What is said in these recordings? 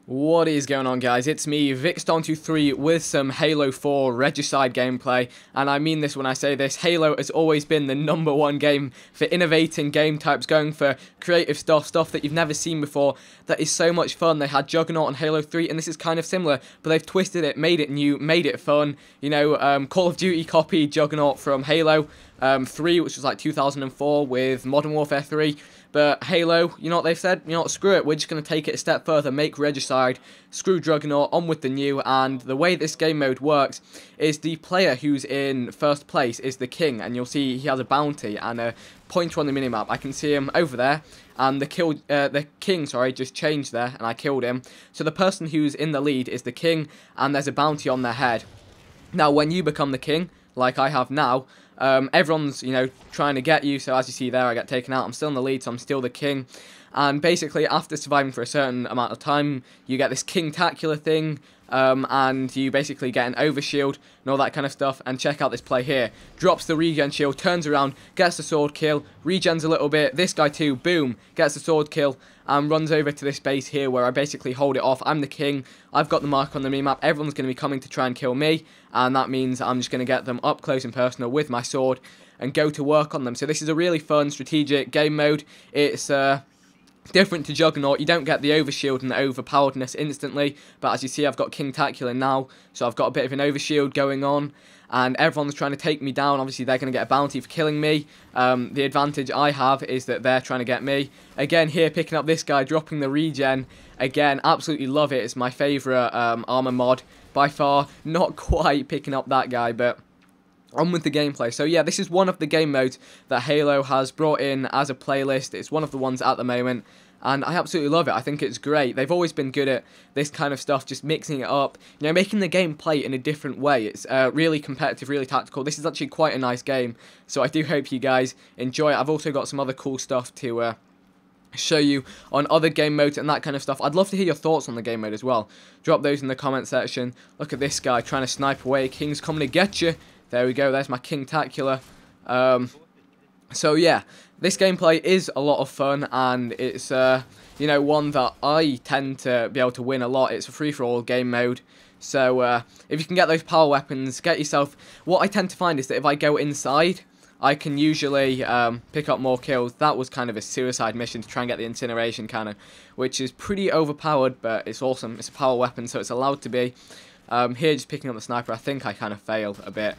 What is going on, guys? It's me, Vixdon23, with some Halo 4 Regicide gameplay, and I mean this when I say this. Halo has always been the #1 game for innovating game types, going for creative stuff that you've never seen before, that is so much fun. They had Juggernaut on Halo 3, and this is kind of similar, but they've twisted it, made it new, made it fun. You know, Call of Duty copied Juggernaut from Halo 3, which was like 2004, with Modern Warfare 3. But Halo, you know what they've said? You know what, screw it, we're just going to take it a step further, make Regicide, screw Juggernaut, on with the new, and the way this game mode works is the player who's in first place is the king, and you'll see he has a bounty and a pointer on the minimap. I can see him over there, and the king, just changed there, and I killed him. So the person who's in the lead is the king, and there's a bounty on their head. Now, when you become the king, like I have now, everyone's, you know, trying to get you. So as you see there, I get taken out. I'm still in the lead, so I'm still the king. And basically, after surviving for a certain amount of time, you get this king-tacular thing, and you basically get an overshield and all that kind of stuff. And check out this play here. Drops the regen shield, turns around, gets the sword kill, regens a little bit. This guy too, boom, gets the sword kill, and runs over to this base here where I basically hold it off. I'm the king. I've got the mark on the minimap. Everyone's going to be coming to try and kill me, and that means I'm just going to get them up close and personal with my sword and go to work on them. So this is a really fun strategic game mode. It's different to Juggernaut. You don't get the overshield and the overpoweredness instantly, but as you see, I've got King-tacular now, so I've got a bit of an overshield going on, and everyone's trying to take me down. Obviously, they're going to get a bounty for killing me. The advantage I have is that they're trying to get me. Again, here, picking up this guy, dropping the regen. Again, absolutely love it. It's my favourite armor mod by far. Not quite picking up that guy, but on with the gameplay. So yeah, this is one of the game modes that Halo has brought in as a playlist. It's one of the ones at the moment, and I absolutely love it. I think it's great. They've always been good at this kind of stuff, just mixing it up, you know, making the game play in a different way. It's really competitive, really tactical. This is actually quite a nice game, so I do hope you guys enjoy it. I've also got some other cool stuff to show you on other game modes and that kind of stuff. I'd love to hear your thoughts on the game mode as well. Drop those in the comment section. Look at this guy trying to snipe away. King's coming to get you. There we go, there's my King-tacular. So yeah, this gameplay is a lot of fun, and it's, you know, one that I tend to be able to win a lot. It's a free-for-all game mode. So if you can get those power weapons, get yourself... What I tend to find is that if I go inside, I can usually pick up more kills. That was kind of a suicide mission to try and get the incineration cannon, which is pretty overpowered, but it's awesome. It's a power weapon, so it's allowed to be. Here, just picking up the sniper, I think I kind of failed a bit.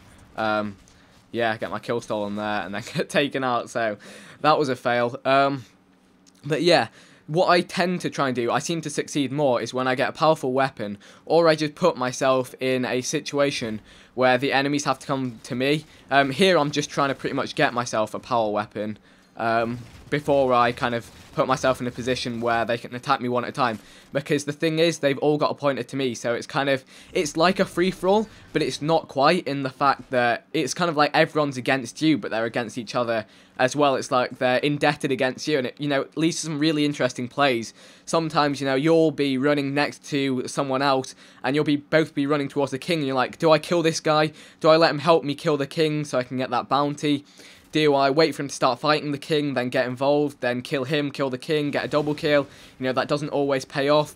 Yeah, get my kill stolen there and then get taken out, so that was a fail. But yeah, what I tend to try and do, I seem to succeed more, is when I get a powerful weapon, or I just put myself in a situation where the enemies have to come to me. Here I'm just trying to pretty much get myself a power weapon before I kind of put myself in a position where they can attack me one at a time, because the thing is, they've all got a pointer to me, so it's kind of, it's like a free-for-all, but it's not quite, in the fact that it's kind of like everyone's against you, but they're against each other as well. It's like they're indebted against you, and it, you know, leads to some really interesting plays. Sometimes, you know, you'll be running next to someone else, and you'll both be running towards the king, and you're like, do I kill this guy? Do I let him help me kill the king so I can get that bounty? Do I wait for him to start fighting the king, then get involved, then kill him, kill the king, get a double kill? You know, that doesn't always pay off.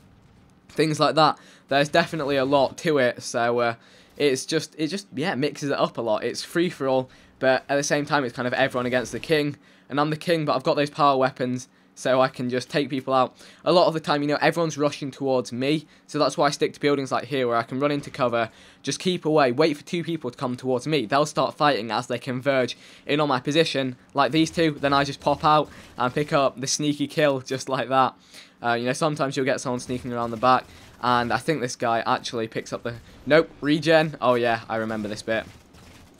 Things like that. There's definitely a lot to it, so it just yeah, mixes it up a lot. It's free for all, but at the same time it's kind of everyone against the king, and I'm the king, but I've got those power weapons, so I can just take people out. A lot of the time, you know, everyone's rushing towards me, so that's why I stick to buildings like here, where I can run into cover, just keep away, wait for two people to come towards me. They'll start fighting as they converge in on my position, like these two, then I just pop out and pick up the sneaky kill, just like that. You know, sometimes you'll get someone sneaking around the back, and I think this guy actually picks up the... Nope, regen. Oh yeah, I remember this bit.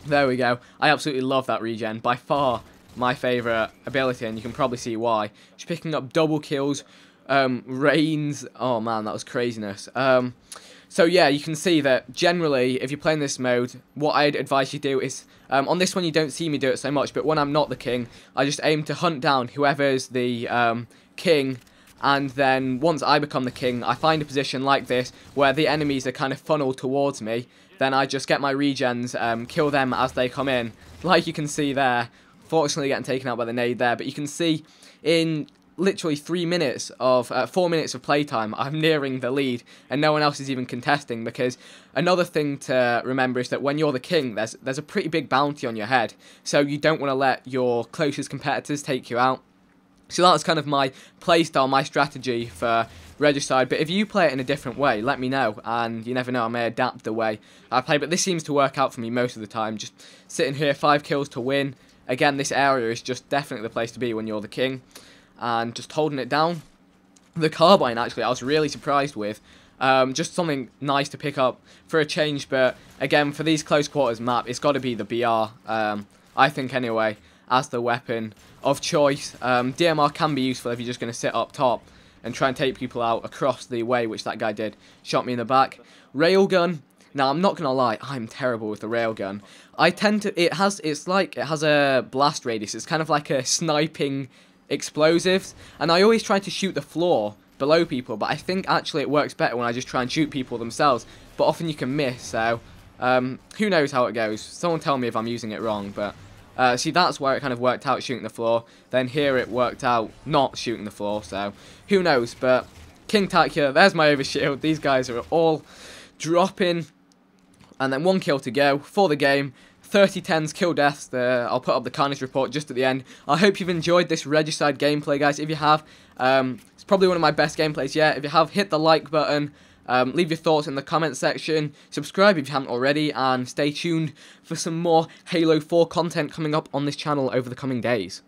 There we go. I absolutely love that regen. By far my favourite ability, and you can probably see why. Just picking up double kills, rains. Oh man, that was craziness. So yeah, you can see that generally, if you're playing this mode, what I'd advise you do is, on this one you don't see me do it so much, but when I'm not the king, I just aim to hunt down whoever's the king, and then once I become the king, I find a position like this, where the enemies are kind of funneled towards me. Then I just get my regens, kill them as they come in, like you can see there. Fortunately getting taken out by the nade there, but you can see in literally 3 minutes of 4 minutes of playtime, I'm nearing the lead, and no one else is even contesting. Because another thing to remember is that when you're the king, there's a pretty big bounty on your head, so you don't want to let your closest competitors take you out. So that's kind of my playstyle, my strategy for Regicide. But if you play it in a different way, let me know, and you never know, I may adapt the way I play. But this seems to work out for me most of the time. Just sitting here, 5 kills to win. Again, this area is just definitely the place to be when you're the king, and just holding it down. The carbine, actually, I was really surprised with. Just something nice to pick up for a change. But again, for these close quarters map, it's got to be the BR. I think anyway, as the weapon of choice. DMR can be useful if you're just going to sit up top and try and take people out across the way, which that guy did. Shot me in the back. Railgun. Now, I'm not going to lie, I'm terrible with the railgun. I tend to, it has a blast radius. It's kind of like a sniping explosives, and I always try to shoot the floor below people, but I think actually it works better when I just try and shoot people themselves, but often you can miss, so who knows how it goes. Someone tell me if I'm using it wrong, but see, that's where it kind of worked out shooting the floor. Then here it worked out not shooting the floor, so who knows. But King Tacular, there's my overshield. These guys are all dropping. And then 1 kill to go for the game. 30 10s, kill deaths. I'll put up the Carnage report just at the end. I hope you've enjoyed this Regicide gameplay, guys. If you have, it's probably one of my best gameplays yet. If you have, hit the like button. Leave your thoughts in the comment section. Subscribe if you haven't already. And stay tuned for some more Halo 4 content coming up on this channel over the coming days.